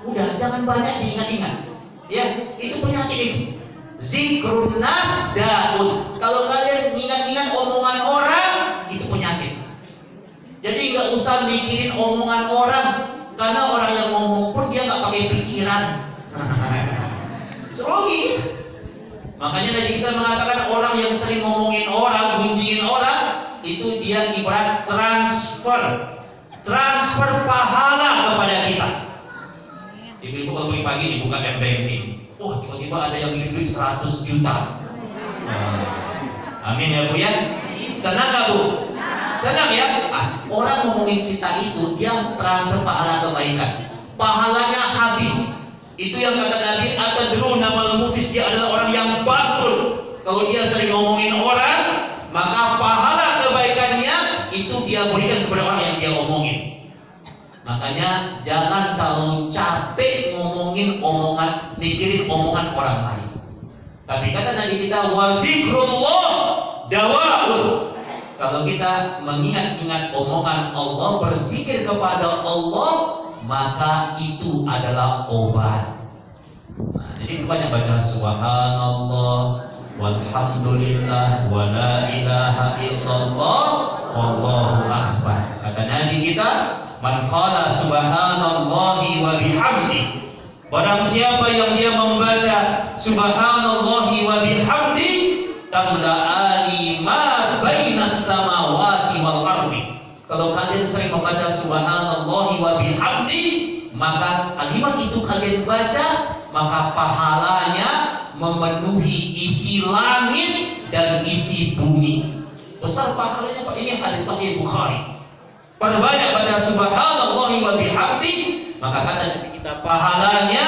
udah jangan banyak diingat-ingat. Ya, itu penyakit itu. Zikrun nas daun. Kalau kalian ingat-ingat omongan orang, itu penyakit. Jadi nggak usah mikirin omongan orang, karena orang yang ngomong pun dia nggak pakai pikiran. Serogi. Makanya tadi kita mengatakan orang yang sering ngomongin orang, gunjingin orang, itu dia ibarat transfer pahala kepada kita. Ibu-ibu kalau pagi dibuka M-Banking, wah tiba-tiba ada yang ngirim duit 100 juta. Amin ya Bu ya. Senang gak Bu? Senang ya? Orang ngomongin kita itu, dia transfer pahala kebaikan, pahalanya habis. Itu yang kata Nabi, atadruna mal mufis, dia adalah orang yang bangkrut. Kalau dia sering ngomongin orang, maka pahala kebaikannya itu dia berikan kepada orang yang dia omongin. Makanya jangan terlalu capek ngomongin omongan, mikirin omongan orang lain. Tapi kata Nabi kita, wa zikrullah dawaun. Kalau kita mengingat-ingat omongan Allah, berzikir kepada Allah, maka itu adalah obat. Nah, jadi banyak baca subhanallah, walhamdulillah, wa la ilaha illallah, wallahu akbar. Kata Nabi kita, man qala subhanallahi wa bihamdi, barang siapa yang dia membaca subhanallahi wa bihamdi, tamla'ani ma bainas sama kalian sering membaca subhanallahi wa bihamdi, maka kalimat itu kalian baca, maka pahalanya memenuhi isi langit dan isi bumi. Besar pahalanya Pak. Ini hadis sahih Bukhari. Perbanyak baca subhanallahi wa bihamdi, maka kata Nabi kita pahalanya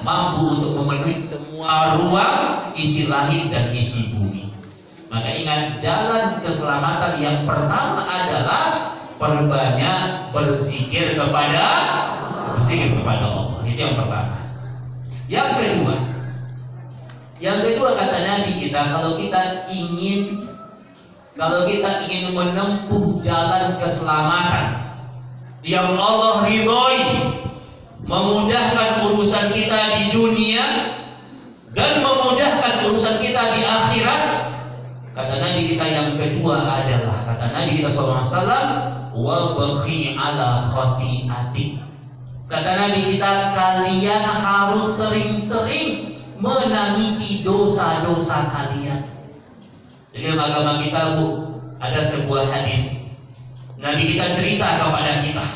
mampu untuk memenuhi semua ruang isi langit dan isi bumi. Maka ingat, jalan keselamatan yang pertama adalah perbanyak berzikir kepada Allah. Itu yang pertama. Yang kedua kata Nabi kita, kalau kita ingin menempuh jalan keselamatan yang Allah ridhoi, memudahkan urusan kita di dunia dan memudahkan urusan kita di akhirat, kata Nabi kita yang kedua adalah, kata Nabi kita SAW, wa baghi ala khati'atik. Kata Nabi kita, kalian harus sering-sering menangisi dosa-dosa kalian. Jadi dalam agama kita Bu, ada sebuah hadis Nabi kita cerita kepada kita.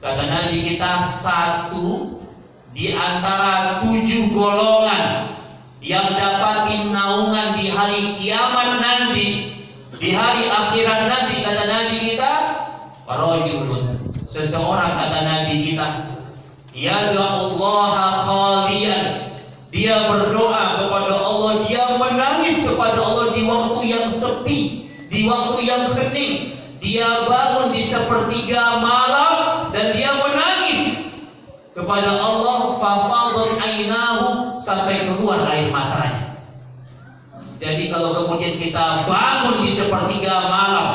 Kata Nabi kita, satu di antara 7 golongan yang dapat naungan di hari kiamat nanti, di hari akhirat nanti, kata Nabi kita, rajulun, seseorang, kata Nabi kita, yad'ullaha khaliyan, dia berdoa kepada Allah, dia menangis kepada Allah di waktu yang sepi, di waktu yang hening. Dia bangun di sepertiga malam dan dia menangis kepada Allah, fafadat ainahu, sampai keluar air matanya. Jadi kalau kemudian kita bangun di sepertiga malam,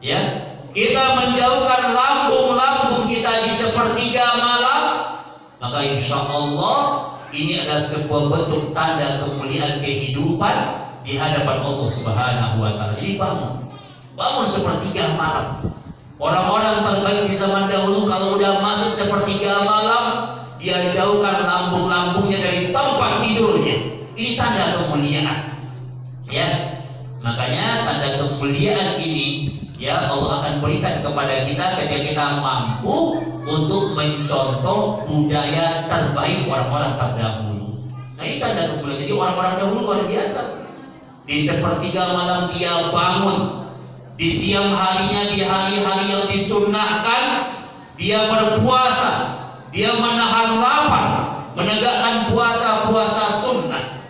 ya, kita menjauhkan lambung-lambung kita di sepertiga malam, maka insya Allah ini adalah sebuah bentuk tanda kemuliaan kehidupan di hadapan Allah Subhanahu wa Ta'ala. Jadi bangun sepertiga malam. Orang-orang terbaik di zaman dahulu kalau udah masuk sepertiga malam, dia jauhkan lambung-lambungnya dari tempat tidurnya. Ini tanda kemuliaan, ya. Makanya tanda kemuliaan ini, ya, Allah akan berikan kepada kita ketika kita mampu untuk mencontoh budaya terbaik orang-orang terdahulu. Nah, ini tanda kemuliaan. Jadi orang-orang dahulu luar biasa. Di sepertiga malam dia bangun. Di siang harinya, di hari-hari yang disunnahkan, dia berpuasa, dia menahan lapar, menegakkan puasa-puasa sunnah,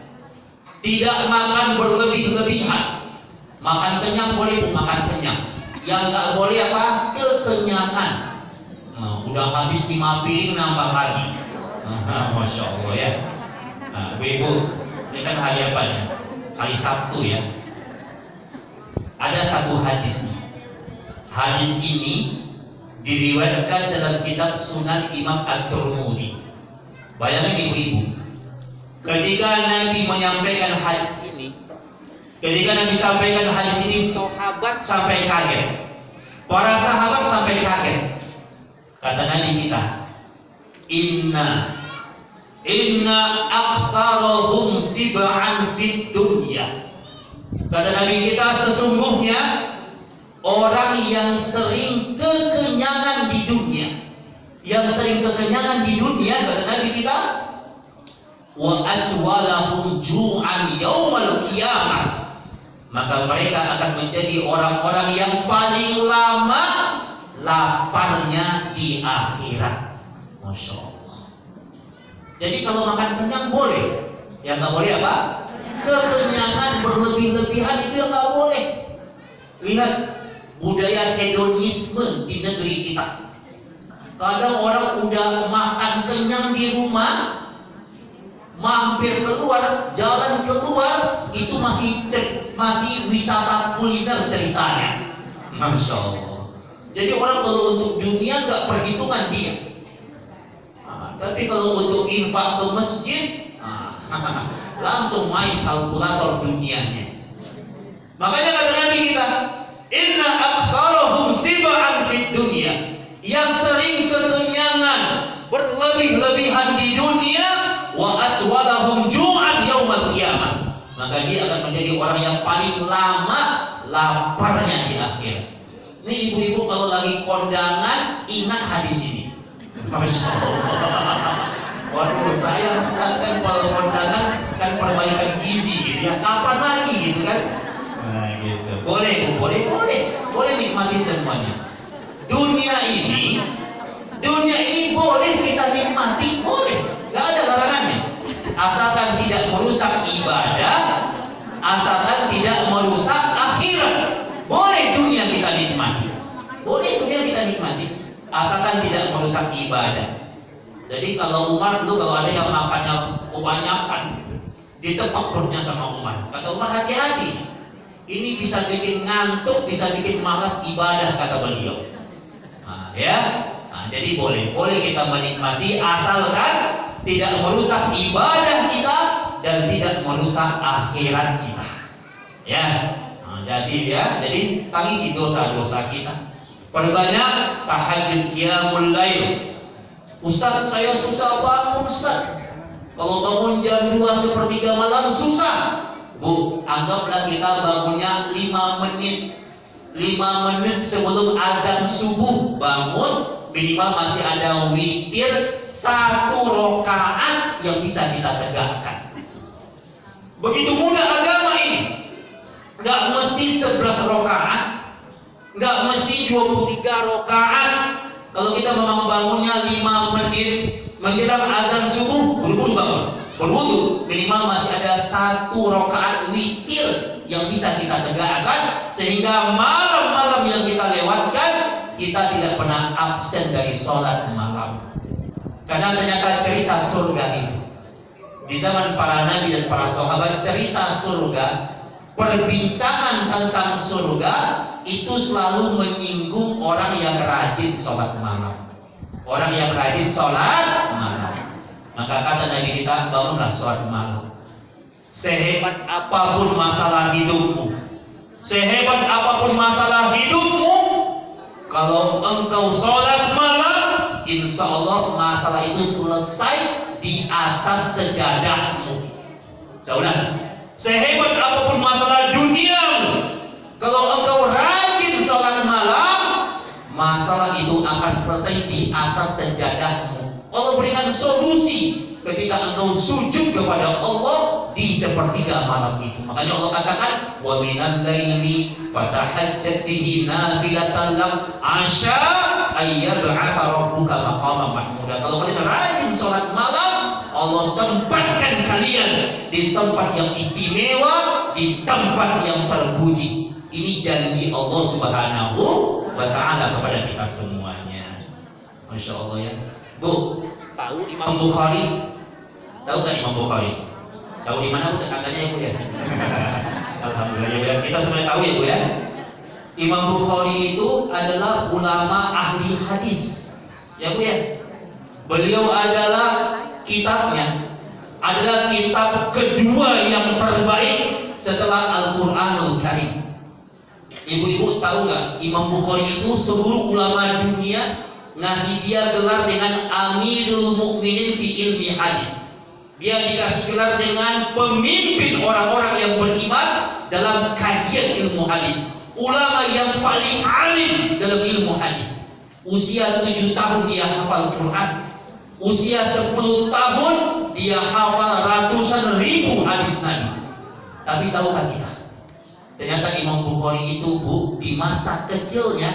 tidak makan berlebih-lebihan. Makan kenyang boleh, makan kenyang. Yang nggak boleh apa? Kekenyangan. Nah, udah habis 5 piring nambah lagi. Masya Allah ya. Nah, Ibu, ini kan hari apa ya? Hari Sabtu ya. Ada satu hadis nih. Hadis ini diriwayatkan dalam kitab Sunan Imam At-Tirmidzi. Bayangin ibu-ibu, ketika Nabi menyampaikan hadis ini, sahabat sampai kaget. Para sahabat sampai kaget. Kata Nabi kita, Inna aktharahum sib'an fid dunya. Kata Nabi kita, sesungguhnya orang yang sering kekenyangan di dunia, kata Nabi kita, wa aswalahum ju'an yaumal qiyamah, maka mereka akan menjadi orang-orang yang paling lama laparnya di akhirat. Masya Allah. Jadi kalau makan kenyang boleh, yang nggak boleh apa? Kekenyangan berlebih-lebihan itu yang nggak boleh. Lihat budaya hedonisme di negeri kita. Kadang orang udah makan kenyang di rumah, mampir keluar, jalan keluar, itu masih wisata kuliner ceritanya. Masya Allah. Jadi orang kalau untuk dunia nggak perhitungan dia. Tapi kalau untuk infak ke masjid, langsung main kalkulator dunianya. Makanya kata Nabi kita, Inna aktharahum sib'an fid dunya, yang sering kekenyangan berlebih-lebihan di dunia, wa aswalahum ju'an yaumal qiyamah, maka dia akan menjadi orang yang paling lama laparnya di akhirat. Ini ibu-ibu kalau lagi kondangan ingat hadis ini. Masya Allah. Waduh, saya kan kalau kondangan kan perbaikan gizi gitu ya. Kapan lagi gitu kan? Nah gitu. Boleh nikmati semuanya. Dunia ini boleh kita nikmati, boleh. Gak ada larangannya. Asalkan tidak merusak ibadah, asalkan tidak merusak akhirat. Boleh dunia kita nikmati. Asalkan tidak merusak ibadah. Jadi kalau Umar dulu kalau ada yang makannya kebanyakan, ditepak perutnya sama Umar. Kata Umar, hati-hati. Ini bisa bikin ngantuk, bisa bikin malas ibadah, kata beliau. Nah, ya. Nah, jadi boleh kita menikmati asalkan tidak merusak ibadah kita dan tidak merusak akhirat kita. Ya. Nah, jadi tangisi dosa-dosa kita. Perbanyak tahajud qiyamul lail. Ustaz, saya susah bangun Ustaz. Kalau bangun jam 2:1 malam susah. Bu, anggaplah kita bangunnya 5 menit. 5 menit sebelum azan subuh bangun, minimal masih ada witir 1 rakaat yang bisa kita tegakkan. Begitu mudah agama ini. Gak mesti 11 rakaat, gak mesti 23 rakaat. Kalau kita memang bangunnya 5 menit menjelang azan subuh, buru-buru bangun, berwudu, minimal masih ada 1 rakaat witir yang bisa kita tegakkan, sehingga malam-malam yang kita lewatkan kita tidak pernah absen dari sholat malam. Karena ternyata cerita surga itu di zaman para nabi dan para sahabat, cerita surga, perbincangan tentang surga itu selalu menyinggung orang yang rajin sholat malam. Orang yang rajin sholat malam. Maka kata Nabi kita, bangunlah sholat malam. Sehebat apapun masalah hidupmu, sehebat apapun masalah hidupmu, kalau engkau sholat malam, insya Allah masalah itu selesai di atas sejadahmu. Saudah, sehebat apapun masalah duniamu, kalau engkau rajin sholat malam, masalah itu akan selesai di atas sejadahmu. Allah berikan solusi ketika engkau sujud kepada Allah di sepertiga malam itu. Makanya Allah katakan, wa minal laili fatahajjat bihi nafilatan lak asya ayyab'atha rabbuka maqaman mahmuda. Kalau kalian rajin sholat malam, Allah tempatkan kalian di tempat yang istimewa, di tempat yang terpuji. Ini janji Allah Subhanahu wa ta'ala kepada kita semuanya. Masya Allah ya. Bu, tahu Imam Bukhari? Tahu nggak Imam Bukhari? Tahu di mana Bu tetangganya ya Bu ya? Alhamdulillah ya Bu ya. Kita semuanya tahu ya Bu ya. Imam Bukhari itu adalah ulama ahli hadis. Ya Bu ya. Beliau adalah kitabnya adalah kitab kedua yang terbaik setelah Al-Qur'anul Karim. Ibu-ibu tahu nggak, Imam Bukhari itu seluruh ulama dunia ngasih dia gelar dengan Amirul Mukminin fi ilmi hadis. Dia dikasih gelar dengan pemimpin orang-orang yang beriman dalam kajian ilmu hadis. Ulama yang paling alim dalam ilmu hadis. Usia 7 tahun dia hafal Quran. Usia 10 tahun dia hafal ratusan ribu hadis Nabi. Tapi tahukah kita, ternyata Imam Bukhari itu Bu, di masa kecilnya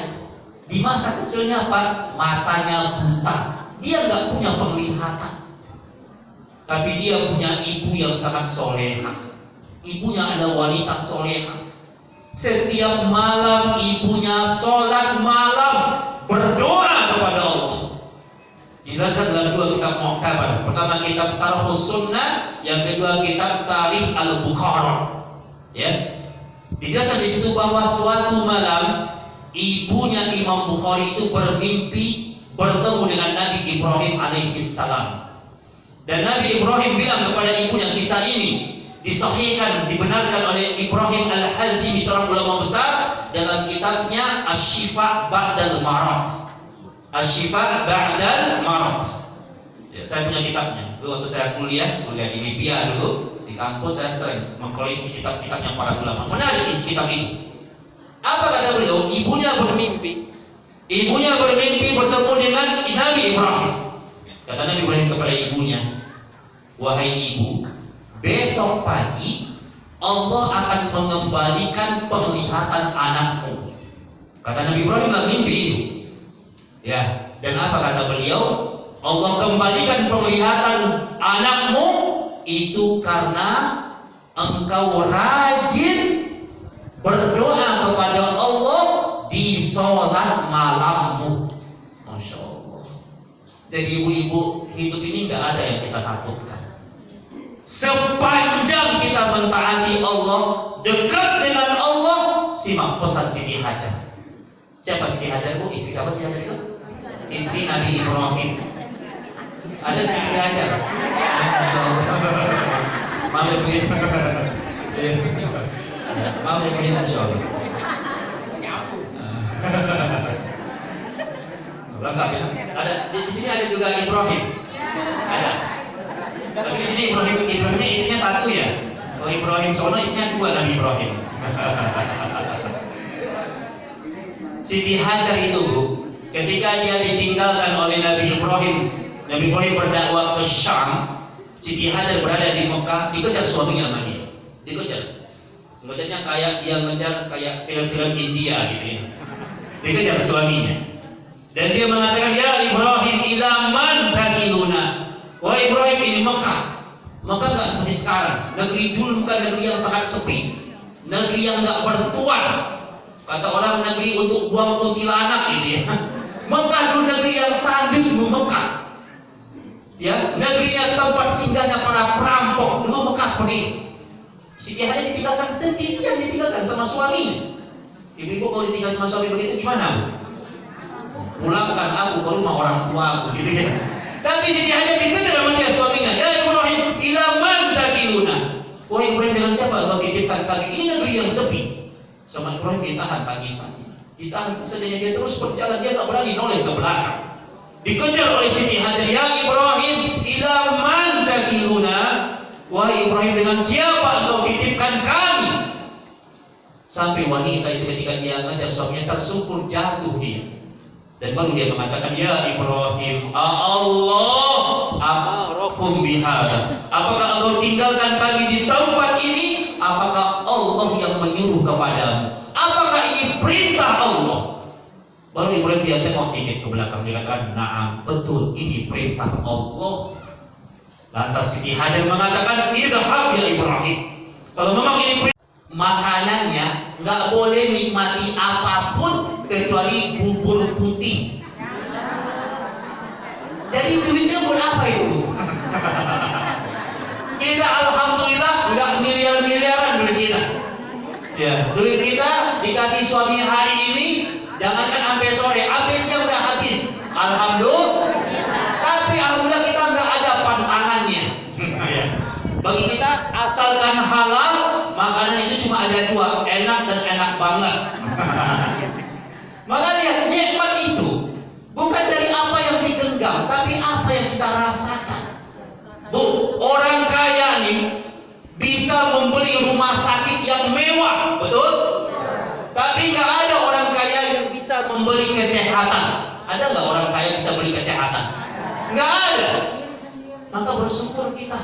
apa? Matanya buta. Dia nggak punya penglihatan. Tapi dia punya ibu yang sangat soleha. Ibunya adalah wanita soleha. Setiap malam ibunya sholat malam, berdoa kepada Allah. Dijelaskan dalam 2 kitab Mu'tabar. Pertama kitab Syarhus Sunnah, yang kedua kitab Tarikh Al-Bukhari. Ya. Dijelaskan di situ bahwa suatu malam ibunya Imam Bukhari itu bermimpi bertemu dengan Nabi Ibrahim alaihissalam. Dan Nabi Ibrahim bilang kepada ibunya, kisah ini disahihkan, dibenarkan oleh Ibrahim Al-Hazimi, seorang ulama besar, dalam kitabnya Asy-Syifa Ba'dal Marat. Asy-Syifa Ba'dal Marat. Ya, saya punya kitabnya. Dulu waktu saya kuliah di Libya dulu, di kampus saya sering mengkoleksi kitab-kitab yang para ulama. Menarik isi kitab ini. Apa kata beliau? Ibunya bermimpi. Ibunya bermimpi bertemu dengan Nabi Ibrahim. Kata Nabi Ibrahim kepada ibunya, wahai ibu, besok pagi Allah akan mengembalikan penglihatan anakmu. Kata Nabi Ibrahim dalam mimpi itu. Ya, dan apa kata beliau? Allah kembalikan penglihatan anakmu itu karena engkau rajin berdoa kepada Allah di sholat malammu. Masya Allah. Jadi ibu-ibu, hidup ini nggak ada yang kita takutkan. Sepanjang kita mentaati Allah, dekat dengan Allah, simak pesan Siti Hajar. Siapa Siti Hajar, Bu? Istri siapa Siti Hajar itu? Istri Nabi Ibrahim. Ada Siti Hajar. Masya Allah. Malu begini. Malu begini, Masya Allah. Lengkap ya. Ada di sini ada juga Ibrahim. Ada. Tapi di sini Ibrahimnya isinya satu ya. Kalau Ibrahim sono isinya dua Nabi Ibrahim. Siti Hajar itu, Bu, ketika dia ditinggalkan oleh Nabi Ibrahim berdakwah ke Syam, Siti Hajar berada di Mekah, dikejar suaminya sama dia. Dikejar. Ngejarnya kayak dia ngejar kayak film-film India gitu ya. Dikejar suaminya. Dan dia mengatakan, ya Ibrahim, ila man takiluna. Wah Ibrahim, ini Mekah. Mekah nggak seperti sekarang. Negeri dulu bukan negeri yang sangat sepi, negeri yang nggak bertuan. Kata orang negeri untuk buang kuntilanak ini ya. Mekah dulu negeri yang tandus dulu Mekah. Ya, negerinya tempat singgahnya para perampok. Dulu Mekah seperti ini. Siti Hajar ditinggalkan sendirian, ditinggalkan sama suaminya. Ibu-ibu kalau ditinggal sama suami begitu gimana, Bu? Pulangkan aku ke rumah orang tua aku gitu ya. Tapi Siti Hajar dikejar sama dia suaminya. Ya Ibrahim, ila man takiluna. Wah Ibrahim, dengan siapa Allah titipkan kami? Ini negeri yang sepi. Sama Ibrahim ditahan tangisannya. Ditahan kesedihnya, dia terus berjalan, dia tak berani noleh ke belakang. Dikejar oleh Siti Hajar. Ya Ibrahim, ila man takiluna. Wah Ibrahim, dengan siapa engkau titipkan kami? Sampai wanita itu ketika dia mengejar suaminya tersungkur jatuh dia. Dan baru dia mengatakan, ya Ibrahim, Allah amarakum bihada. Apakah engkau tinggalkan kami di tempat ini? Apakah Allah yang menyuruh kepadamu? Apakah ini perintah Allah? Baru Ibrahim dia tengok dikit ke belakang, dia katakan, na'am, betul, ini perintah Allah. Lantas Siti Hajar mengatakan, idhab ya Ibrahim. Kalau memang ini perintah, makanannya nggak boleh nikmati apapun kecuali bubur putih. Jadi duitnya buat apa itu? Kita alhamdulillah nggak miliar-miliaran duit kita. Ya, duit kita dikasih suami hari ini, jangankan sampai sore, sampai siang udah habis. Alhamdulillah. Tapi alhamdulillah kita nggak ada pantangannya. Bagi kita asalkan halal, makanan itu cuma ada dua, enak dan enak banget. Maka lihat, nikmat itu bukan dari apa yang digenggam, tapi apa yang kita rasakan. Bu, orang kaya nih bisa membeli rumah sakit yang mewah, betul? Tapi nggak ada orang kaya yang bisa membeli kesehatan. Ada nggak orang kaya bisa beli kesehatan? Nggak ada. Maka bersyukur kita.